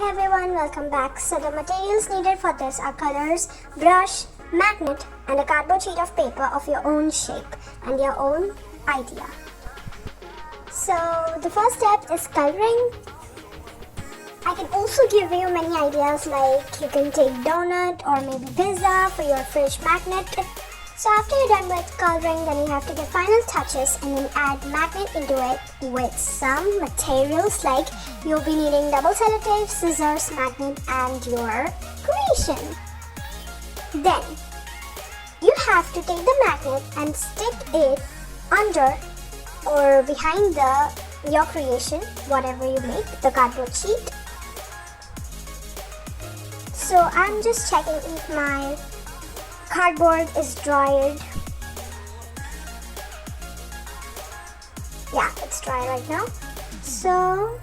Hey everyone, welcome back. So the materials needed for this are colors, brush, magnet and a cardboard sheet of paper of your own shape and your own idea. So the first step is coloring. I can also give you many ideas, like you can take donut or maybe pizza for your fridge magnet. So after you're done with coloring, then you have to give final touches and then add magnet into it with some materials, like you'll be needing double sellotape, scissors, magnet and your creation. Then you have to take the magnet and stick it under or behind your creation, whatever you make, the cardboard sheet. So I'm just checking if my cardboard is dried. Yeah, it's dry right now. So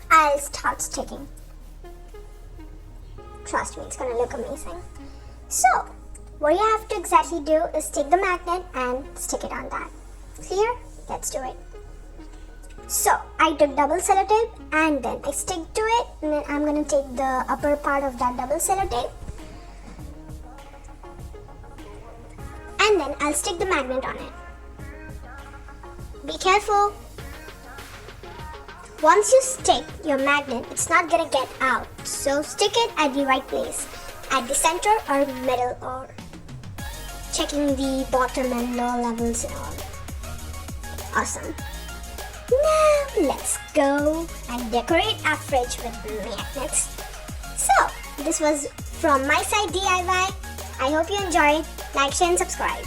I'll start sticking. Trust me, it's gonna look amazing. So what you have to exactly do is take the magnet and stick it on that. Clear? Let's do it. So I took double sellotape and then I stick to it, and then I'm gonna take the upper part of that double sellotape and then I'll stick the magnet on it. Be careful. Once you stick your magnet, it's not gonna get out. So stick it at the right place, at the center or middle, or checking the bottom and lower levels and all. Awesome. Now let's go and decorate our fridge with magnets. So this was from my side DIY. I hope you enjoyed. Like, share and subscribe.